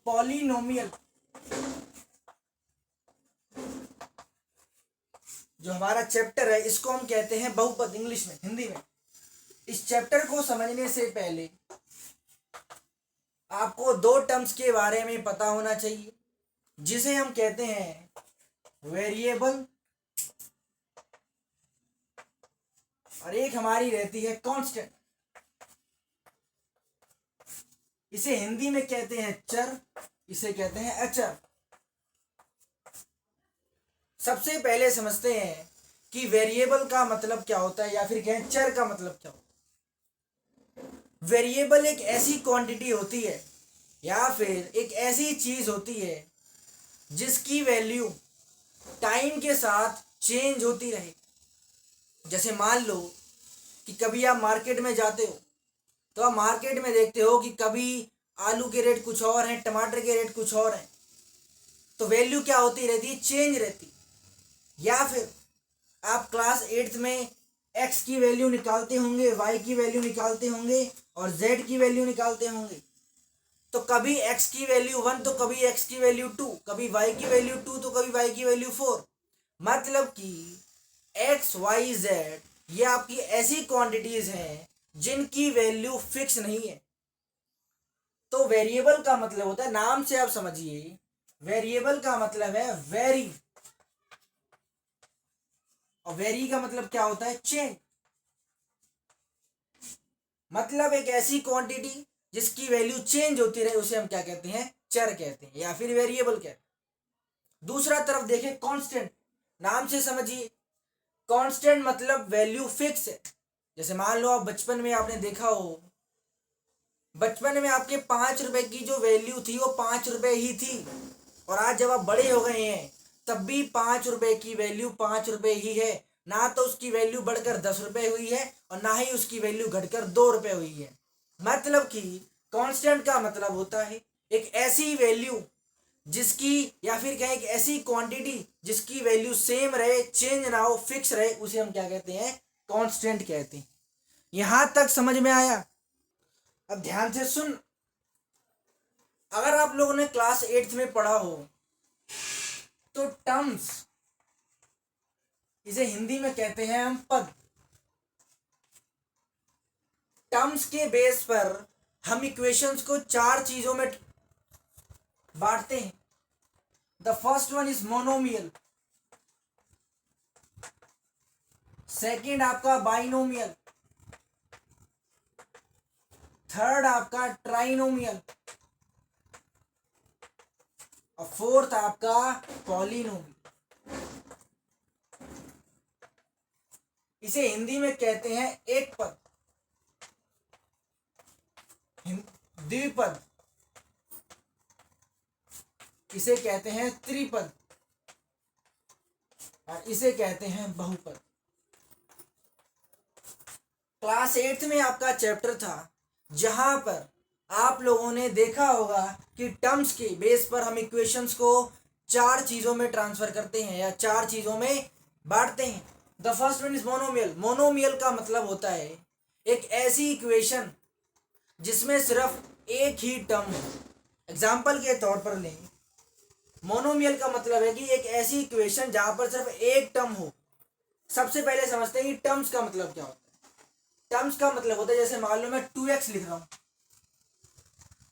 Polynomial जो हमारा chapter है इसको हम कहते हैं बहुपद, इंग्लिश में, हिंदी में। इस चैप्टर को समझने से पहले आपको दो टर्म्स के बारे में पता होना चाहिए, जिसे हम कहते हैं वेरिएबल और एक हमारी रहती है कांस्टेंट। इसे हिंदी में कहते हैं चर, इसे कहते हैं अचर। सबसे पहले समझते हैं कि वेरिएबल का मतलब क्या होता है या फिर कहें चर का मतलब क्या होता है। वेरिएबल एक ऐसी क्वांटिटी होती है या फिर एक ऐसी चीज होती है जिसकी वैल्यू टाइम के साथ चेंज होती रहे। जैसे मान लो कि कभी आप मार्केट में जाते हो तो आप मार्केट में देखते हो कि कभी आलू के रेट कुछ और हैं, टमाटर के रेट कुछ और हैं, तो वैल्यू क्या होती रहती है, चेंज रहती। या फिर आप क्लास 8th में x की वैल्यू निकालते होंगे, y की वैल्यू निकालते होंगे और z की वैल्यू निकालते होंगे। तो कभी x की वैल्यू 1 तो कभी x की वैल्यू 2, कभी y की वैल्यू 2 तो कभी y की वैल्यू 4। मतलब कि x y z ये आपकी ऐसी क्वांटिटीज हैं जिनकी वैल्यू फिक्स नहीं है। तो वेरिएबल का मतलब होता है, नाम से आप समझिए, वेरिएबल का मतलब है वेरी, और वेरी का मतलब क्या होता है, चेंज। मतलब एक ऐसी क्वांटिटी जिसकी वैल्यू चेंज होती रहे उसे हम क्या कहते हैं, चर कहते हैं या फिर वेरिएबल कहते हैं। दूसरा तरफ देखें कांस्टेंट, नाम से समझिए, कांस्टेंट मतलब वैल्यू फिक्स है। जैसे मान लो आप बचपन में आपने देखा हो, बचपन में आपके 5 रुपए की जो वैल्यू थी वो 5 रुपए ही थी, और आज जब आप बड़े हो गए हैं तब भी 5 रुपए की वैल्यू 5 रुपए ही है। ना तो उसकी वैल्यू बढ़कर 10 रुपए हुई है और ना ही उसकी वैल्यू घटकर 2 रुपए हुई है। मतलब कि कांस्टेंट का मतलब होता है एक ऐसी वैल्यू जिसकी या फिर कहें एक ऐसी क्वांटिटी जिसकी वैल्यू सेम रहे, चेंज ना हो, फिक्स रहे, उसे हम क्या कहते हैं, कांस्टेंट कहते हैं। यहां तक समझ में आया? अब ध्यान से सुन, अगर आप लोगों ने क्लास 8th में पढ़ा हो तो टर्म्स, इसे हिंदी में कहते हैं हम पद। टर्म्स के बेस पर हम इक्वेशंस को 4 चीजों में बांटते हैं। The first one is monomial, second आपका बाइनोमियल, थर्ड आपका ट्राइनोमियल और फोर्थ आपका पॉलिनोमियल। इसे हिंदी में कहते हैं एक पद, द्विपद, इसे कहते हैं त्रिपद और इसे कहते हैं बहुपद। क्लास 8th में आपका चैप्टर था जहां पर आप लोगों ने देखा होगा कि टर्म्स के बेस पर हम इक्वेशंस को 4 चीजों में ट्रांसफर करते हैं या 4 चीजों में बांटते हैं। The first one is monomial. Monomial का मतलब होता है एक ऐसी इक्वेशन जिसमें सिर्फ एक ही टर्म हो। एग्जाम्पल के तौर पर लें, मोनोमियल का मतलब है कि एक ऐसी इक्वेशन जहां पर सिर्फ एक टर्म हो। सबसे पहले समझते हैं कि टर्म्स का मतलब क्या होता है। टर्म्स का मतलब होता है, जैसे मान लो मैं 2x लिख रहा हूं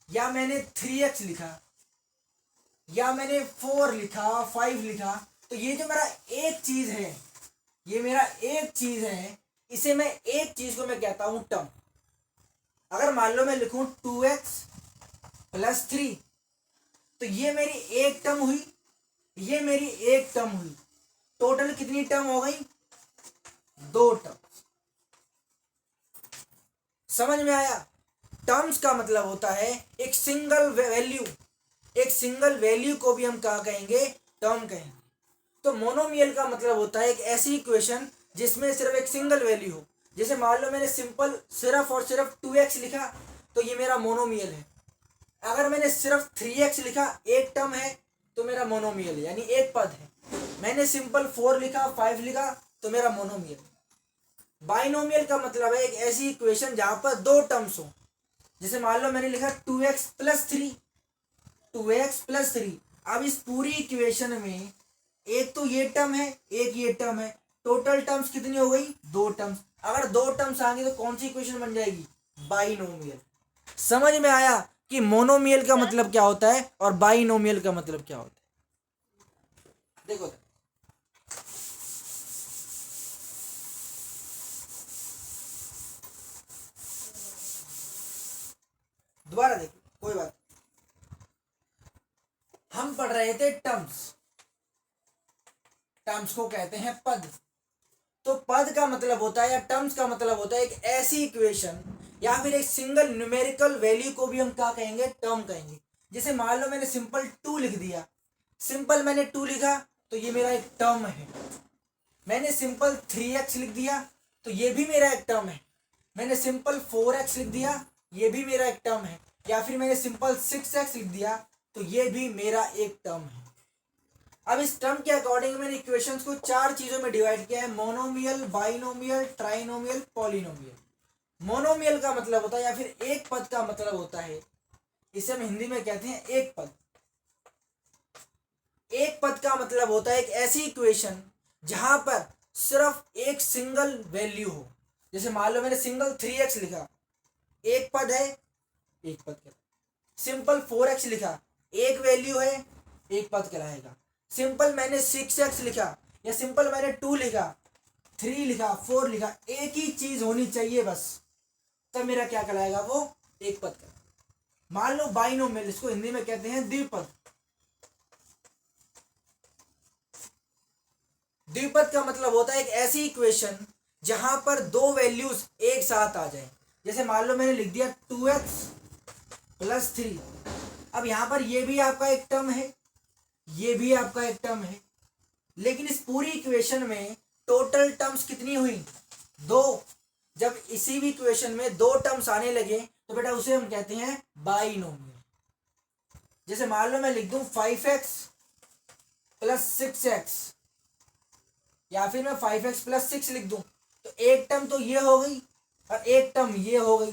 या मैंने 3x लिखा या मैंने 4 लिखा, 5 लिखा, तो ये जो मेरा एक चीज है, ये मेरा एक चीज है, इसे मैं एक चीज को मैं कहता हूं टर्म। अगर मान लो मैं लिखूं 2x + 3, तो ये मेरी एक टर्म हुई, ये मेरी एक टर्म हुई। टोटल कितनी टर्म हो गई, 2 टर्म। समझ में आया? टर्म्स का मतलब होता है एक सिंगल वैल्यू, एक सिंगल वैल्यू को भी हम क्या कहेंगे, टर्म कहेंगे। तो मोनोमियल का मतलब होता है एक ऐसी इक्वेशन जिसमें सिर्फ एक सिंगल वैल्यू हो। जैसे मान लो मैंने सिंपल सिर्फ और सिर्फ 2x लिखा, तो ये मेरा मोनोमियल है। अगर मैंने सिर्फ 3x लिखा, एक टर्म है, तो मेरा मोनोमियल है, यानी एक पद है। मैंने सिंपल 4 लिखा, 5 लिखा, तो मेरा मोनोमियल है। बाइनोमियल का मतलब है एक ऐसी इक्वेशन जहां पर 2 टर्म्स हो। जैसे मान लो मैंने लिखा 2x + 3, 2x+3। अब इस पूरी इक्वेशन में एक तो ये टर्म है, एक ये टर्म है, टोटल टर्म्स कितनी हो गई? 2 टर्म्स। अगर 2 टर्म्स आएंगे तो कौन सी इक्वेशन बन जाएगी? बाइनोमियल। समझ में आया कि मोनोमियल का मतलब क्या होता है और बाइनोमियल का मतलब क्या होता है? देखो दोबारा देखिए, कोई बात। हम पढ़ रहे थे टर्म्स। टर्म्स को कहते हैं पद। तो पद का मतलब होता है या टर्म्स का मतलब होता है एक ऐसी इक्वेशन या फिर एक सिंगल न्यूमेरिकल वैल्यू को भी हम क्या कहेंगे? टर्म कहेंगे। जैसे मान लो मैंने सिंपल 2 लिख दिया, सिंपल मैंने 2 लिखा तो ये मेरा एक टर्म है। मैंने सिंपल 3x लिख दिया तो ये भी मेरा एक टर्म है। मैंने सिंपल 4x लिख दिया, ये भी मेरा एक टर्म है। या फिर मैंने सिंपल 6x लिख दिया तो ये भी मेरा एक टर्म है। अब इस टर्म के अकॉर्डिंग मैंने इक्वेशंस को 4 चीजों में डिवाइड किया है: monomial, binomial, trinomial, polynomial. Monomial का मतलब होता है या फिर एक पद का मतलब होता है, इसे हम हिंदी में कहते हैं एक पद। एक पद का मतलब होता है एक ऐसी इक्वेशन जहां पर सिर्फ एक सिंगल वैल्यू हो। जैसे मान लो मैंने सिंगल 3x लिखा, एक पद है, एक पद कहलाएगा। सिंपल 4x लिखा, एक वैल्यू है, एक पद कहलाएगा। सिंपल मैंने 6x लिखा या सिंपल मैंने 2 लिखा, 3 लिखा, 4 लिखा, एक ही चीज होनी चाहिए बस, तब मेरा क्या कहलाएगा? वो एक पद कहलाएगा। मान लो बाइनोमियल, इसको हिंदी में कहते हैं द्विपद। द्विपद का मतलब होता है एक ऐसी इक्वेशन जहां पर 2 वैल्यूज एक साथ आ जाए। जैसे मान लो मैंने लिख दिया 2x+3। अब यहां पर ये भी आपका एक टर्म है, ये भी आपका एक टर्म है, लेकिन इस पूरी इक्वेशन में टोटल टर्म्स कितनी हुई? 2। जब इसी भी इक्वेशन में 2 टर्म्स आने लगे तो बेटा उसे हम कहते हैं बाइनोमियल। जैसे मान लो मैं लिख दूं 5x+6x, या फिर मैं 5x+6 लिख दूं, तो एक टर्म तो ये हो गई और एक टर्म ये हो गई।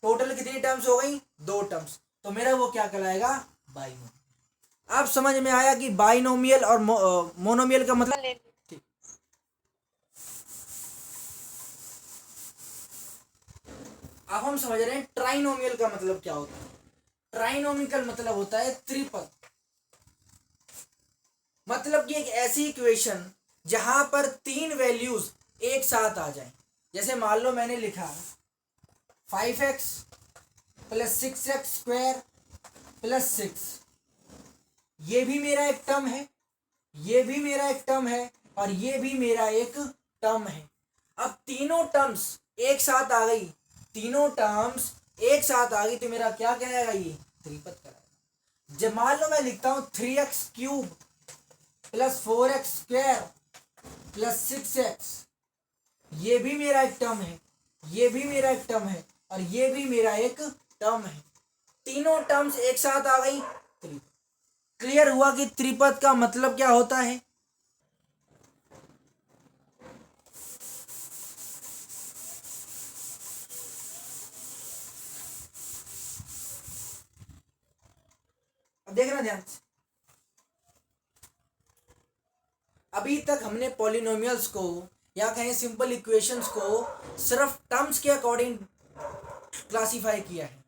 टोटल कितनी टर्म्स हो गई? 2 टर्म्स। तो मेरा वो क्या कहलाएगा? बाइनोमियल। अब समझ में आया कि बाइनोमियल और मोनोमियल का मतलब? ठीक। अब हम समझ रहे हैं ट्राइनोमियल का मतलब क्या होता है। ट्राइनोमियल का मतलब होता है त्रिपद। मतलब कि एक ऐसी इक्वेशन जहां पर 3 वैल्यूज एक साथ आ जाए। जैसे मान लो मैंने लिखा 5x+6x² + 6, ये भी मेरा एक टर्म है, ये भी मेरा एक टर्म है और ये भी मेरा एक टर्म है। अब तीनों टर्म्स एक साथ आ गई, तीनों टर्म्स एक साथ आ गई तो मेरा क्या कहलाएगा? ये त्रिपद कहलाएगा। जब मान लो मैं लिखता हूं 3x³ + 4x² + 6x, ये भी मेरा एक टर्म है, ये भी मेरा एक टर्म है और ये भी मेरा एक टर्म है। तीनों टर्म्स एक साथ आ गई, त्रिपद। क्लियर हुआ कि त्रिपद का मतलब क्या होता है? अब देखना ध्यान से। अभी तक हमने पॉलिनोमियल्स को या कहें सिंपल इक्वेशंस को सिर्फ टर्म्स के अकॉर्डिंग क्लासीफाई किया है।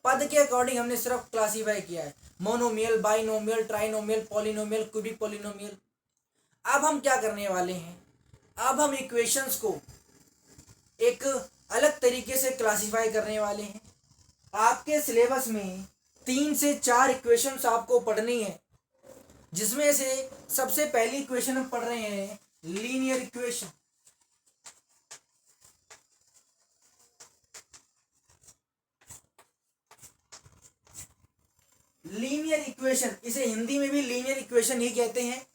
पद के अकॉर्डिंग हमने सिर्फ क्लासीफाई किया है: monomial, binomial, trinomial, polynomial, cubic polynomial. अब हम क्या करने वाले हैं? अब हम इक्वेशंस को एक अलग तरीके से क्लासीफाई करने वाले हैं। आपके सिलेबस में 3 से 4 इक्वेशंस आपको पढ़नी है, जिसमें से सबसे पहली इक्वेशन हम पढ़ रहे हैं लीनियर इक्वेशन। लीनियर इक्वेशन, इसे हिंदी में भी लीनियर इक्वेशन ही कहते हैं।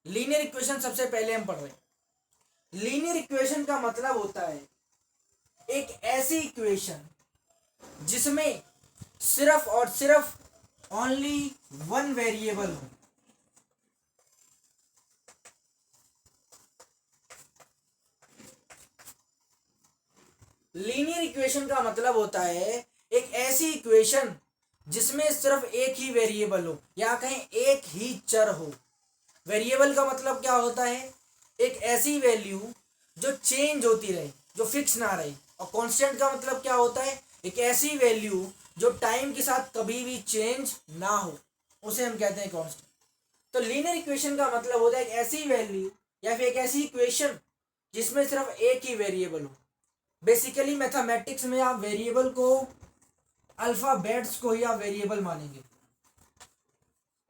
लीनियर इक्वेशन सबसे पहले हम पढ़ रहे हैं। लीनियर इक्वेशन का मतलब होता है एक ऐसी इक्वेशन जिसमें सिर्फ और सिर्फ ओनली वन वेरिएबल हो। लीनियर इक्वेशन का मतलब होता है एक ऐसी इक्वेशन जिसमें सिर्फ एक ही वेरिएबल हो या कहें एक ही चर हो। वेरिएबल का मतलब क्या होता है? एक ऐसी वैल्यू जो चेंज होती रहे, जो फिक्स ना रहे। और कांस्टेंट का मतलब क्या होता है? एक ऐसी वैल्यू जो टाइम के साथ कभी भी चेंज ना हो, उसे हम कहते हैं कांस्टेंट। तो लीनियर इक्वेशन का मतलब होता है एक ऐसी वैल्यू या फिर एक ऐसी इक्वेशन जिसमें सिर्फ एक ही वेरिएबल हो। बेसिकली मैथमेटिक्स में आप वेरिएबल को, अल्फाबेट्स को ही आप वेरिएबल मानेंगे।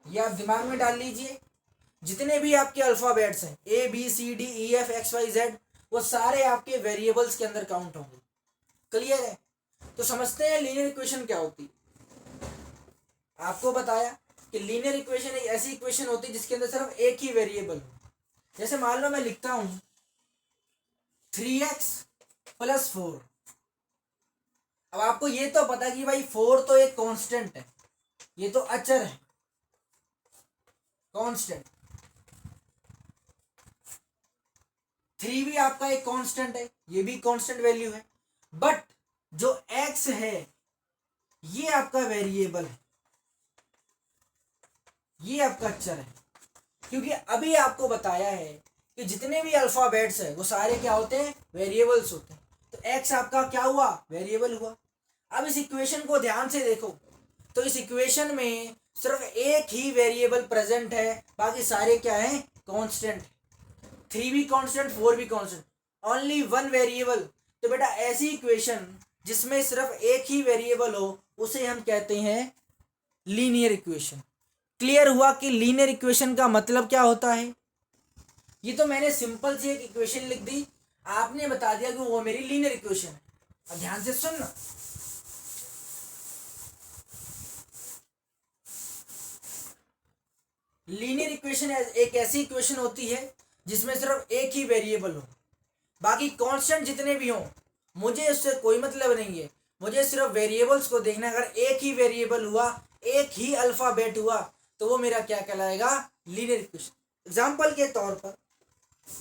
ये आप दिमाग में डाल लीजिए, जितने भी आपके अल्फाबेट्स हैं ABCDEFXYZ, वो सारे आपके वेरिएबल्स के अंदर काउंट होंगे। क्लियर है? तो समझते हैं लीनियर इक्वेशन क्या होती है। आपको बताया कि लीनियर इक्वेशन एक ऐसी इक्वेशन होती है जिसके अंदर सिर्फ एक ही वेरिएबल हो। जैसे मान लो मैं लिखता हूं 3x + 4। अब आपको ये तो पता कि भाई 4 तो एक कांस्टेंट है, ये तो अचर है, कांस्टेंट। 3 भी आपका एक कांस्टेंट है, ये भी कांस्टेंट वैल्यू है। बट जो x है ये आपका वेरिएबल है, ये आपका अचर है। क्योंकि अभी आपको बताया है कि जितने भी अल्फाबेट्स है वो सारे क्या होते हैं? वेरिएबल्स होते हैं। तो x आपका क्या हुआ? वेरिएबल हुआ। अब इस इक्वेशन को ध्यान से देखो, तो इस इक्वेशन में सिर्फ एक ही वेरिएबल प्रेजेंट है, बाकी सारे क्या है? कांस्टेंट। 3 भी कांस्टेंट, 4 भी कांस्टेंट, ओनली वन वेरिएबल। तो बेटा ऐसी इक्वेशन जिसमें सिर्फ एक ही वेरिएबल हो उसे हम कहते हैं लीनियर इक्वेशन। क्लियर हुआ कि लीनियर इक्वेशन का मतलब क्या होता है? ये तो मैंने सिंपल सी एक इक्वेशन लिख दी, आपने बता दिया कि वो मेरी लीनियर इक्वेशन है। अब ध्यान से सुनना, लीनियर इक्वेशन एक ऐसी इक्वेशन होती है जिसमें सिर्फ एक ही वेरिएबल हो, बाकी कांस्टेंट जितने भी हों मुझे उससे कोई मतलब नहीं है। मुझे सिर्फ वेरिएबल्स को देखना है। अगर एक ही वेरिएबल हुआ, एक ही अल्फाबेट हुआ, तो वो मेरा क्या कहलाएगा? Linear equation. एग्जाम्पल के तौर पर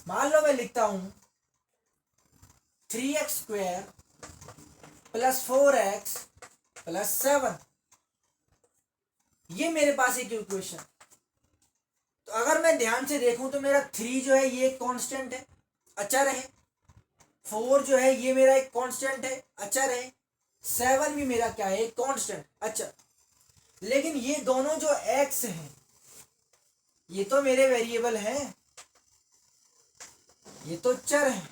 मान लो मैं लिखता हूं 3x² + 4x + 7। ये मेरे पास एक इक्वेशन। तो अगर मैं ध्यान से देखूं तो मेरा 3 जो है ये एक कांस्टेंट है, अचर है। 4 जो है ये मेरा एक कांस्टेंट है, अचर है। 7 भी मेरा क्या है? कांस्टेंट, अचर। लेकिन ये दोनों जो x हैं ये तो मेरे वेरिएबल हैं, ये तो चर है,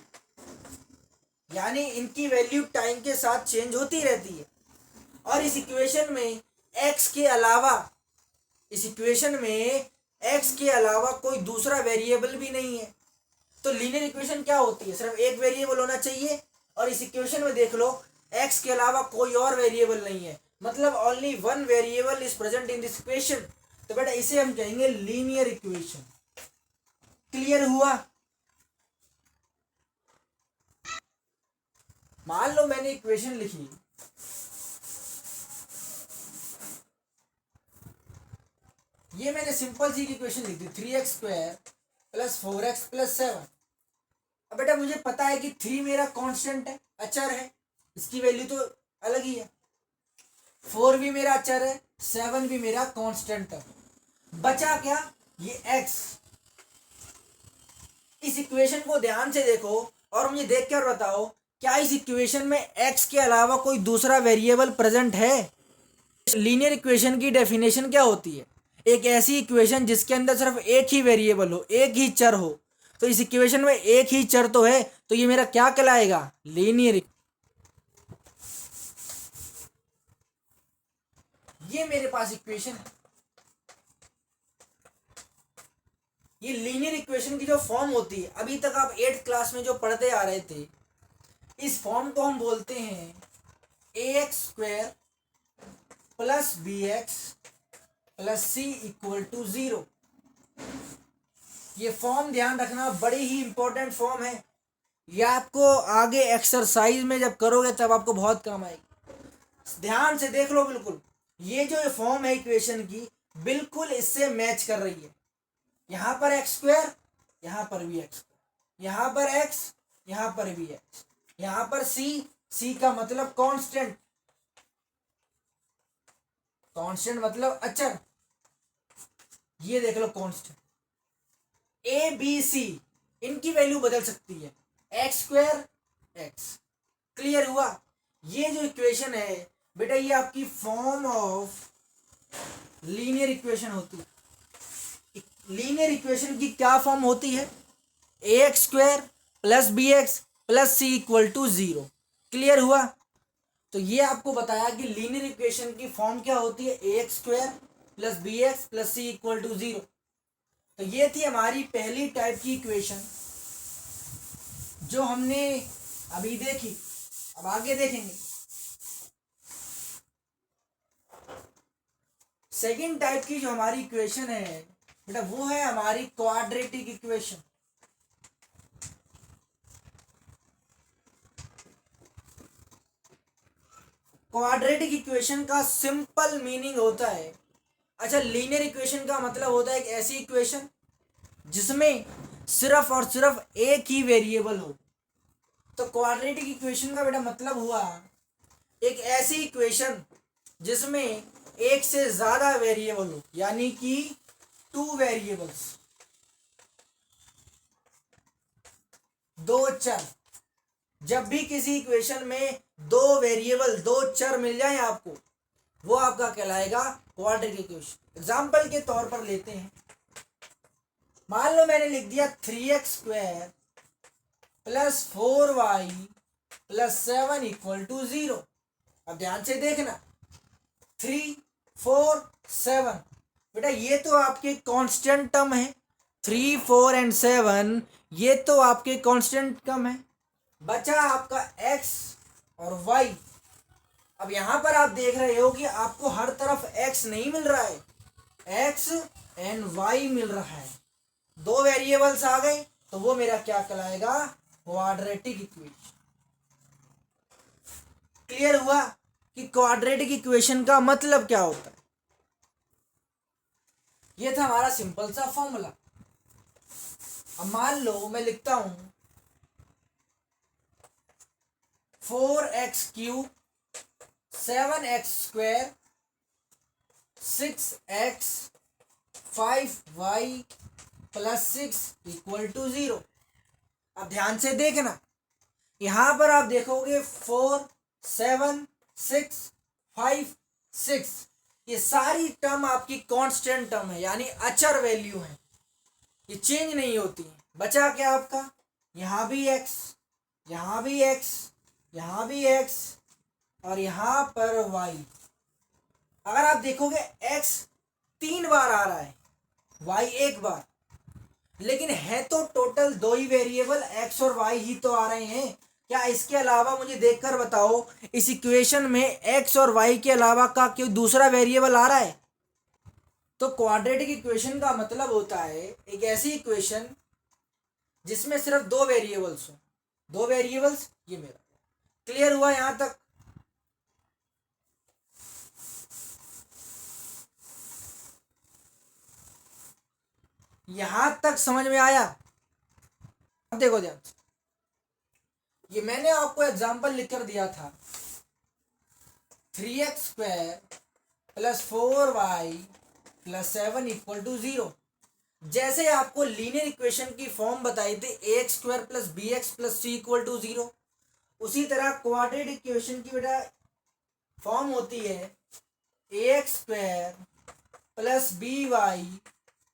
यानी इनकी वैल्यू टाइम के साथ चेंज होती रहती है। और इस इक्वेशन में x के अलावा, इस इक्वेशन में x के अलावा कोई दूसरा वेरिएबल भी नहीं है। तो लीनियर इक्वेशन क्या होती है? सिर्फ एक वेरिएबल होना चाहिए। और इस इक्वेशन में देख लो x के अलावा कोई और वेरिएबल नहीं है, मतलब only one variable is present in this equation. तो बेटा इसे हम कहेंगे लीनियर इक्वेशन। क्लियर हुआ? मान लो मैंने इक्वेशन लिखी, ये मैंने सिंपल सी इक्वेशन लिख दी 3x² + 4x + 7। अब बेटा मुझे पता है कि 3 मेरा कांस्टेंट है, अचर है, इसकी वैल्यू तो अलग ही है। 4 भी मेरा अचर है, 7 भी मेरा कांस्टेंट है। बचा क्या? ये x। इस इक्वेशन को ध्यान से देखो और मुझे देख कर बताओ, क्या इस इक्वेशन में x के अलावा कोई दूसरा वेरिएबल प्रेजेंट है? लीनियर इक्वेशन की डेफिनेशन क्या होती है? एक ऐसी इक्वेशन जिसके अंदर सिर्फ एक ही वेरिएबल हो, एक ही चर हो। तो इस इक्वेशन में एक ही चर तो है, तो ये मेरा क्या कहलाएगा? लीनियर। ये मेरे पास इक्वेशन है। ये लीनियर इक्वेशन की जो फॉर्म होती है, अभी तक आप 8th क्लास में जो पढ़ते आ रहे थे, इस फॉर्म को हम बोलते हैं ax² + bx + c = 0। ये फॉर्म ध्यान रखना, बड़ी ही इंपॉर्टेंट फॉर्म है। ये आपको आगे एक्सरसाइज में जब करोगे तब आपको बहुत काम आएगी। ध्यान से देख लो, बिल्कुल ये जो फॉर्म है इक्वेशन की, बिल्कुल इससे मैच कर रही है। यहाँ पर x², यहाँ पर भी x², यहाँ पर x, यहाँ पर भी x, यहाँ पर c, c का मतलब कांस्टेंट, कांस्टेंट मतलब अचर, ये देख लो कांस्टेंट। ए बी सी इनकी वैल्यू बदल सकती है, एक्स स्क्वायर एक्स। क्लियर हुआ? ये जो इक्वेशन है बेटा ये आपकी फॉर्म ऑफ लीनियर इक्वेशन होती है। लीनियर इक्वेशन की क्या फॉर्म होती है? A X square plus B x plus C equal to 0। Clear हुआ? तो ये आपको बताया कि लीनियर इक्वेशन की फॉर्म क्या होती है, A X square plus B x plus C equal to 0। तो ये थी हमारी पहली टाइप की इक्वेशन जो हमने अभी देखी। अब आगे देखेंगे सेकेंड टाइप की जो हमारी इक्वेशन है बेटा वो है हमारी क्वाड्रेटिक इक्वेशन। क्वाड्रेटिक इक्वेशन का सिंपल मीनिंग होता है, अच्छा लीनियर इक्वेशन का मतलब होता है एक ऐसी इक्वेशन जिसमें सिर्फ और सिर्फ एक ही वेरिएबल हो। तो क्वाड्रेटिक इक्वेशन का बेटा मतलब हुआ एक ऐसी इक्वेशन जिसमें एक से ज्यादा वेरिएबल हो, यानी कि 2 वेरिएबल्स, 2 चर। जब भी किसी इक्वेशन में 2 वेरिएबल 2 चर मिल जाए आपको, वो आपका कहलाएगा क्वाड्रेटिक इक्वेशन। एग्जाम्पल के तौर पर लेते हैं, मान लो मैंने लिख दिया 3x square plus 4y plus 7 equal to 0। अब ध्यान से देखना, 3 4 7 बेटा ये तो आपके कांस्टेंट टर्म है, 3 4 एंड 7 ये तो आपके कांस्टेंट टर्म है। बचा आपका x और y। अब यहां पर आप देख रहे हो कि आपको हर तरफ x नहीं मिल रहा है, x एंड y मिल रहा है। 2 वेरिएबल्स आ गए तो वो मेरा क्या कहलाएगा, क्वाड्रेटिक इक्वेशन। क्लियर हुआ कि क्वाड्रेटिक इक्वेशन का मतलब क्या होता है? ये था हमारा सिंपल सा फॉर्मूला। अब मान लो मैं लिखता हूं 4x cube 7x square 6x 5y plus 6 equal to 0। अब ध्यान से देखना, यहां पर आप देखोगे 4 7 6 5 6 ये सारी टर्म आपकी कांस्टेंट टर्म है, यानी अचर वैल्यू है, ये चेंज नहीं होती है। बचा क्या आपका, यहां भी x, यहां भी x, यहां भी x और यहां पर y। अगर आप देखोगे x 3 बार आ रहा है, y 1 बार, लेकिन है तो टोटल 2 ही वेरिएबल x और y ही तो आ रहे हैं। क्या इसके अलावा मुझे देखकर बताओ इस इक्वेशन में x और y के अलावा का कोई दूसरा वेरिएबल आ रहा है? तो क्वाड्रेटिक इक्वेशन का मतलब होता है एक ऐसी इक्वेशन जिसमें सिर्फ 2 वेरिएबल्स हो, 2 वेरिएबल्स ये मेरा। क्लियर हुआ यहां तक? यहां तक समझ में आया? अब देखो ध्यान से, ये मैंने आपको एग्जांपल लिखकर दिया था 3x square plus 4y plus 7 equal to 0। जैसे आपको लीनियर इक्वेशन की फॉर्म बताई थी ax square plus B x plus C equal to 0, उसी तरह क्वाड्रेटिक इक्वेशन की बेटा फॉर्म होती है ax square plus B Y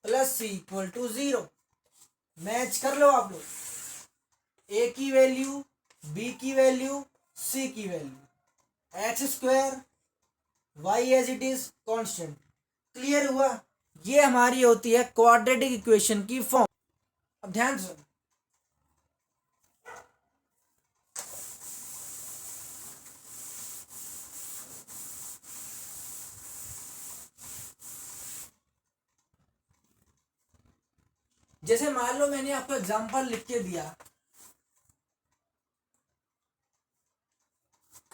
plus C equal to 0। Match कर लो आप लोग, ए की वैल्यू, बी की वैल्यू, सी की value, x square Y as it is constant. Clear हुआ? ये हमारी होती है क्वाड्रेटिक इक्वेशन की फॉर्म। अब ध्यान से, जैसे मान लो मैंने आपको एग्जांपल लिख के दिया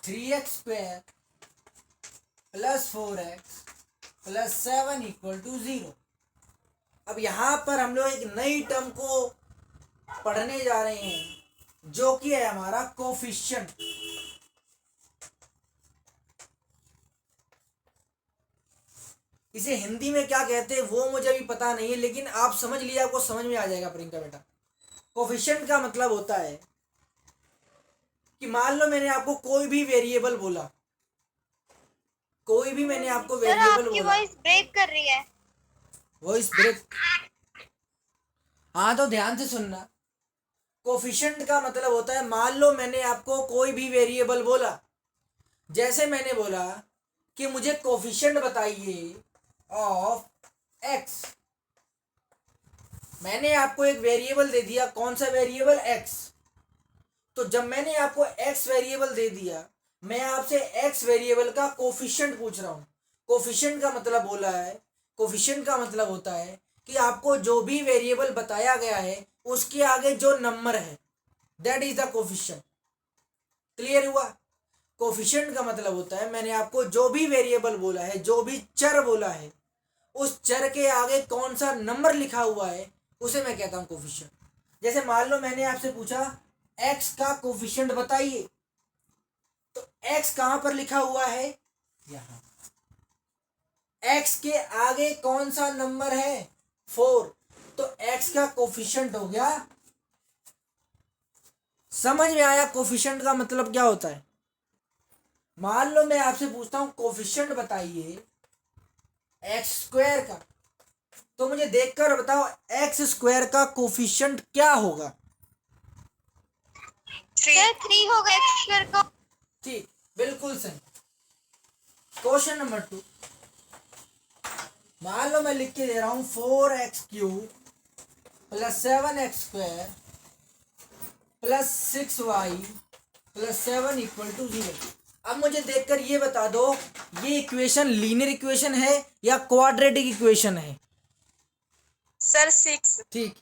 3x square plus 4x plus 7 equal to 0। अब यहां पर हम लोग एक नई टर्म को पढ़ने जा रहे हैं जो कि है हमारा कोफिशिएंट। इसे हिंदी में क्या कहते हैं वो मुझे भी पता नहीं है, लेकिन आप समझ लिया, आपको समझ में आ जाएगा प्रियंका बेटा। कोफिशिएंट का मतलब होता है कि मान लो मैंने आपको कोई भी वेरिएबल बोला, कोई भी मैंने आपको सर वेरिएबल आपकी बोला। वॉइस ब्रेक कर रही है। Voice break? हाँ तो ध्यान से सुनना। कोफिशिएंट का मतलब होता है, मान लो मैंने आपको कोई भी वेरिएबल बोला, जैसे मैंने बोला कि मुझे कोफिशिएंट बताइए ऑफ एक्स। मैंने आपको एक वेरिएबल दे दिया, कौन सा वेरिएबल? एक्स। तो जब मैंने आपको एक्स वेरिएबल दे दिया, मैं आपसे एक्स वेरिएबल का कोफिशिएंट पूछ रहा हूँ। कोफिशिएंट का मतलब बोला है, कोफिशिएंट का मतलब होता है कि आपको जो भी वेरिएबल बताया गया है उसके आगे जो नंबर है, that is the coefficient. Clear हुआ? कोफिशिएंट का मतलब होता है मैंने आपको जो भी वेरिएबल बोला है, जो भी चर बोला है, उस चर के आगे कौन सा नंबर लिखा हुआ है उसे मैं कहता हूँ कोफिशिएंट। जैसे मान लो मैंने आपसे पूछा एक्स का कोफिशिएंट बताइए, तो एक्स कहां पर लिखा हुआ है? यहां। एक्स के आगे कौन सा नंबर है? 4। तो एक्स का कोफिशिएंट हो गया। समझ में आया कोफिशिएंट का मतलब क्या होता है? मान लो मैं आपसे पूछता हूं कोफिशिएंट बताइए एक्स स्क्वायर का, तो मुझे देखकर बताओ एक्स स्क्वायर का कोफिशिएंट क्या होगा? सर 3 होगा एक्स स्क्वायर का। ठीक, बिल्कुल सही। क्वेश्चन नंबर 2, मान लो मैं लिख के दे रहा हूं 4x³ plus 7x² plus 6y plus 7 equal to 0। अब मुझे देखकर ये बता दो, ये इक्वेशन लीनियर इक्वेशन है या क्वाड्रेटिक इक्वेशन है? सर 6। ठीक।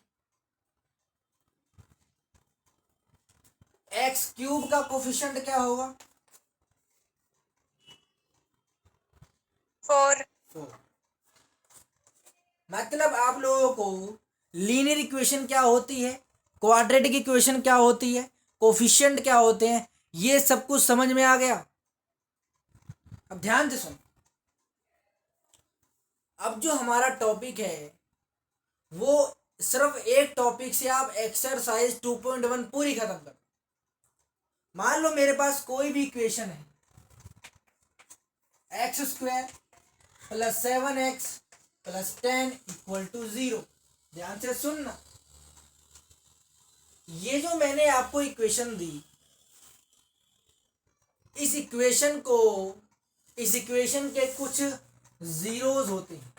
x³ का कोफिशिएंट क्या होगा? 4। 4। मतलब आप लोगों को लीनियर इक्वेशन क्या होती है, क्वाड्रेटिक इक्वेशन क्या होती है, कोफिशिएंट क्या होते हैं, ये सब कुछ समझ में आ गया। अब ध्यान से सुन। अब जो हमारा टॉपिक है वो सिर्फ एक टॉपिक से आप एक्सरसाइज 2.1 पूरी खत्म कर। मान लो मेरे पास कोई भी इक्वेशन है, x² plus 7x plus 10 equal to 0। ध्यान से सुनना, ये जो मैंने आपको इक्वेशन दी, इस इक्वेशन को, इस इक्वेशन के कुछ जीरोज होते हैं,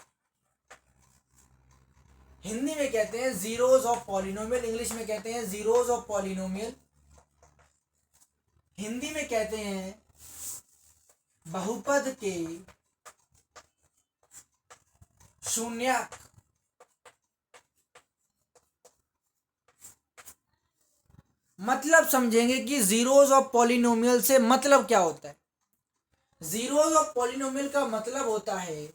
हिंदी में कहते हैं जीरोज ऑफ पॉलिनोमियल, इंग्लिश में कहते हैं जीरोज ऑफ पॉलिनोमियल, हिंदी में कहते हैं बहुपद के शून्यक। मतलब समझेंगे कि जीरोज ऑफ पॉलिनोमियल से मतलब क्या होता है। जीरोज ऑफ पॉलिनोमियल का मतलब होता है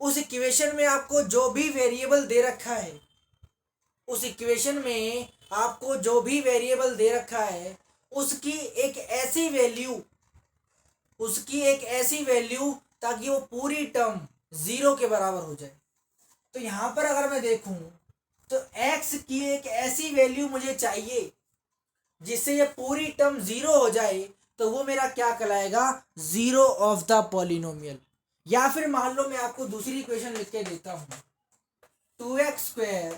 उस इक्वेशन में आपको जो भी वेरिएबल दे रखा है, उस इक्वेशन में आपको जो भी वेरिएबल दे रखा है उसकी एक ऐसी वैल्यू, उसकी एक ऐसी वैल्यू ताकि वो पूरी टर्म 0 के बराबर हो जाए। तो यहां पर अगर मैं देखूं तो x की एक ऐसी वैल्यू मुझे चाहिए जिससे ये पूरी टर्म 0 हो जाए, तो वो मेरा क्या कहलाएगा? Zero of the polynomial. या फिर मान लो मैं आपको दूसरी इक्वेशन लिख के देता हूं, 2x²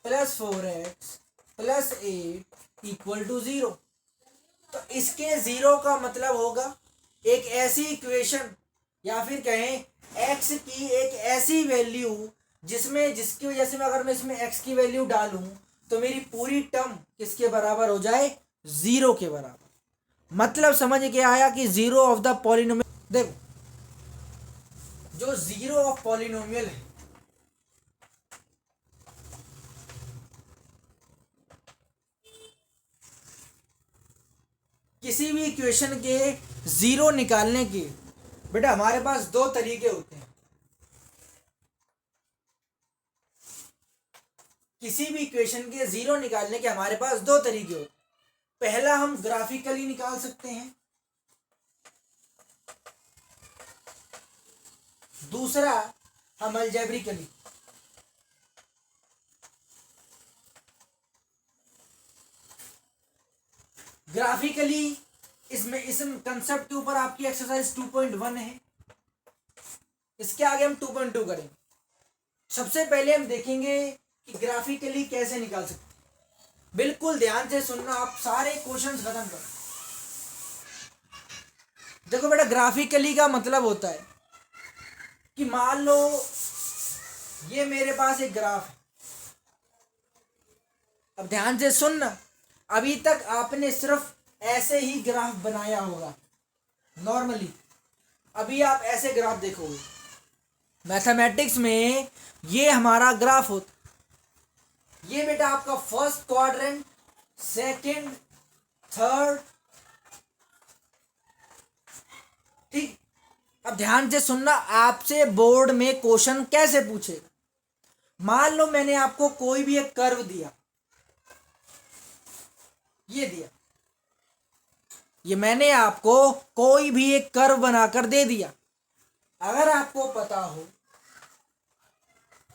plus 4x plus 8 equal to 0। तो इसके 0 का मतलब होगा एक ऐसी इक्वेशन, या फिर कहें x की एक ऐसी वैल्यू जिसमें, जिसकी वजह से मैं, अगर मैं इसमें x की वैल्यू डालूं तो मेरी पूरी टर्म किसके बराबर हो जाए? 0 के बराबर। मतलब समझ के आया कि जीरो ऑफ द पॉलिनोमियल। देखो, जो जीरो ऑफ पॉलिनोमियल है, किसी भी इक्वेशन के जीरो निकालने के बेटा हमारे पास दो तरीके होते हैं। किसी भी इक्वेशन के जीरो निकालने के हमारे पास दो तरीके होते हैं। पहला हम ग्राफिकली निकाल सकते हैं, दूसरा हम अलजेब्रिकली। ग्राफिकली इसमें इस कंसेप्ट के ऊपर आपकी एक्सरसाइज 2.1 है। इसके आगे हम 2.2 करेंगे। सबसे पहले हम देखेंगे कि ग्राफिकली कैसे निकाल सकते हैं। बिल्कुल ध्यान से सुनना, आप सारे क्वेश्चंस खत्म करो। देखो बेटा, ग्राफिकली का मतलब होता है कि मान लो ये मेरे पास एक ग्राफ है। अब ध्यान से सुनना, अभी तक आपने सिर्फ ऐसे ही ग्राफ बनाया होगा नॉर्मली। अभी आप ऐसे ग्राफ देखोगे मैथमेटिक्स में, ये हमारा ग्राफ होता। ये बेटा आपका फर्स्ट क्वाड्रेंट, सेकंड, थर्ड, ठीक। अब ध्यान से सुनना, आपसे बोर्ड में क्वेश्चन कैसे पूछेगा। मान लो मैंने आपको कोई भी एक कर्व दिया, ये दिया, ये मैंने आपको कोई भी एक कर्व बनाकर दे दिया। अगर आपको पता हो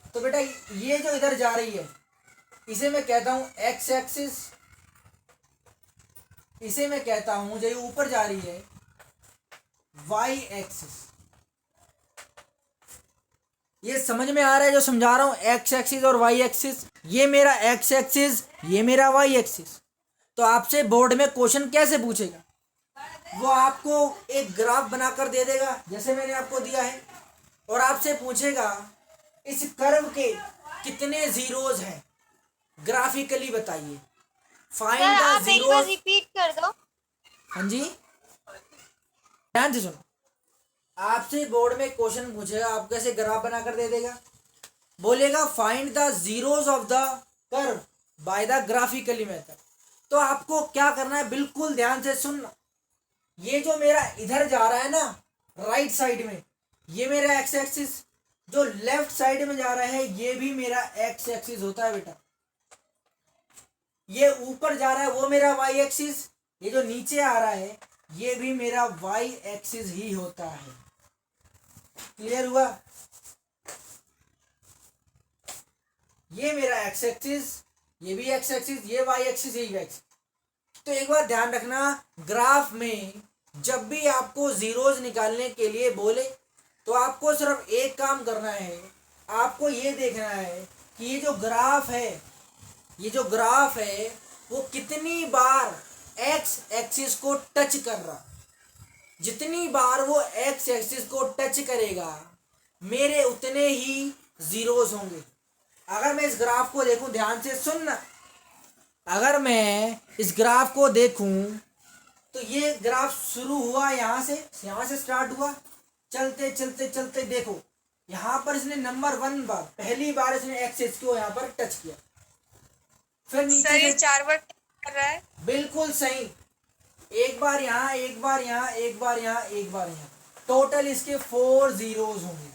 तो बेटा ये जो इधर जा रही है इसे मैं कहता हूं एक्स एक्सिस, इसे मैं कहता हूं जो ये ऊपर जा रही है वाई एक्सिस। ये समझ में आ रहा है जो समझा रहा हूं? एक्स एक्सिस और वाई एक्सिस, ये मेरा एक्स एक्सिस, ये मेरा वाई एक्सिस। तो आपसे बोर्ड में क्वेश्चन कैसे पूछेगा? वो आपको एक ग्राफ बनाकर दे देगा जैसे मैंने आपको दिया है, और आपसे पूछेगा इस कर्व के कितने जीरोज हैं, ग्राफिकली बताइए। फाइंड द आप एक बार जीरोज। रिपीट कर दो। हाँ जी, ध्यान से सुनो। आपसे बोर्ड में क्वेश्चन पूछेगा, आप कैसे ग्राफ बनाकर दे देगा, बोलेगा find the zeros of the curve by the graphically method. तो आपको क्या करना है, बिल्कुल ध्यान से सुनना। ये जो मेरा इधर जा रहा है ना राइट साइड में, ये मेरा एक्स एक्सिस, जो लेफ्ट साइड में जा रहा है ये भी मेरा एक्स एक्सिस होता है बेटा। ये ऊपर जा रहा है वो मेरा वाई एक्सिस, ये जो नीचे आ रहा है ये भी मेरा वाई एक्सिस ही होता है। क्लियर हुआ? ये मेरा एक्स एक्सिस, ये भी एक्स एक्सिस, ये वाई एक्सिस, यही एक्सिस। तो एक बार ध्यान रखना, ग्राफ में जब भी आपको जीरोज निकालने के लिए बोले तो आपको सिर्फ एक काम करना है, आपको ये देखना है कि ये जो ग्राफ है, ये जो ग्राफ है वो कितनी बार एक्स एक्सिस को टच कर रहा। जितनी बार वो एक्स एक्सिस को टच करेगा मेरे उतने ही जीरोज होंगे। अगर मैं इस ग्राफ को देखूं, ध्यान से सुनना, अगर मैं इस ग्राफ को देखूं तो ये ग्राफ शुरू हुआ यहाँ से स्टार्ट हुआ, चलते चलते चलते देखो यहाँ पर इसने नंबर 1 बार, पहली बार इसने एक्सिस को यहाँ पर टच किया, फिर नीचे सर ये 4 बार कर रहा है। बिल्कुल सही, एक बार यहाँ, एक बार यहाँ, एक बार यहाँ, एक बार यहाँ, टोटल इसके 4 जीरोज होंगे।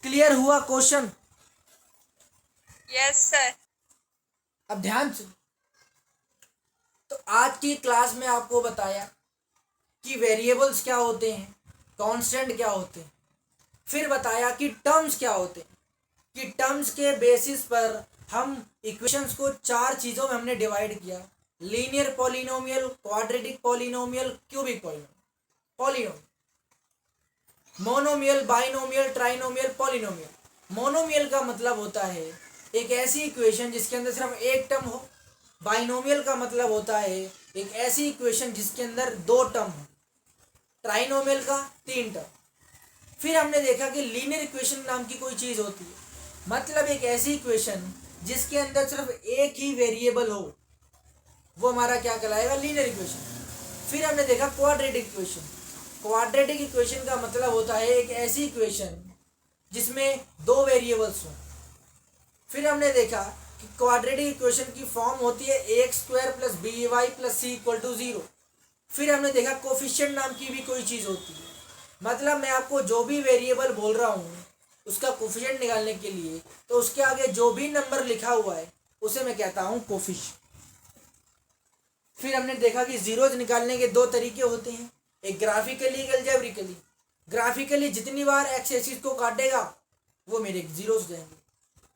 क्लियर हुआ क्वेश्चन? Yes sir. अब ध्यान से, तो आज की क्लास में आपको बताया कि वेरिएबल्स क्या होते हैं, कांस्टेंट क्या होते हैं, फिर बताया कि टर्म्स क्या होते हैं, कि टर्म्स के बेसिस पर हम इक्वेशंस को 4 चीज़ों में हमने डिवाइड किया: linear polynomial, quadratic polynomial, cubic polynomial, monomial, binomial, trinomial, polynomial. Monomial का मतलब होता है एक ऐसी इक्वेशन जिसके अंदर सिर्फ एक टर्म हो। बाइनोमियल का मतलब होता है एक ऐसी इक्वेशन जिसके अंदर 2 टर्म हो। ट्राइनोमियल का 3 टर्म। फिर हमने देखा कि लीनियर इक्वेशन नाम की कोई चीज़ होती है, मतलब एक ऐसी इक्वेशन जिसके अंदर सिर्फ एक ही वेरिएबल हो, वो हमारा क्या कहलाएगा, लीनियर इक्वेशन। फिर हमने देखा क्वाड्रेटिक इक्वेशन। क्वाड्रेटिक इक्वेशन का मतलब होता है एक ऐसी इक्वेशन जिसमें 2 वेरिएबल्स हों। फिर हमने देखा कि क्वाड्रेटिक इक्वेशन की फॉर्म होती है ax² + by + c = 0। फिर हमने देखा कोफिशिएंट नाम की भी कोई चीज़ होती है, मतलब मैं आपको जो भी वेरिएबल बोल रहा हूँ उसका कोफिशिएंट निकालने के लिए, तो उसके आगे जो भी नंबर लिखा हुआ है उसे मैं कहता हूँ कोफिशिएंट। फिर हमने देखा कि जीरोज निकालने के 2 तरीके होते हैं, एक ग्राफिकली, एक अलजेब्रिकली। ग्राफिकली जितनी बार एक्स एक्सिस को काटेगा वो मेरे जीरोस हो जाएंगे।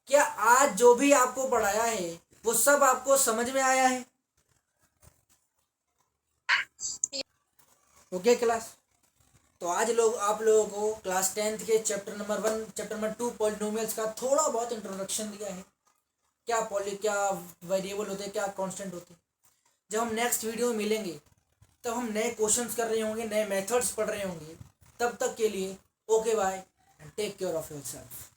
क्या आज जो भी आपको पढ़ाया है वो सब आपको समझ में आया है? ओके क्लास, तो आज लोग आप लोगों को क्लास 10th के chapter number 1 chapter number 2 polynomials का थोड़ा बहुत इंट्रोडक्शन दिया है। क्या वेरिएबल होते हैं, क्या कांस्टेंट होते हैं। जब हम नेक्स्ट वीडियो में मिलेंगे तब हम नए क्वेश्चंस कर रहे होंगे, नए मेथड्स पढ़ रहे होंगे। तब तक के लिए okay bye and take care of yourself.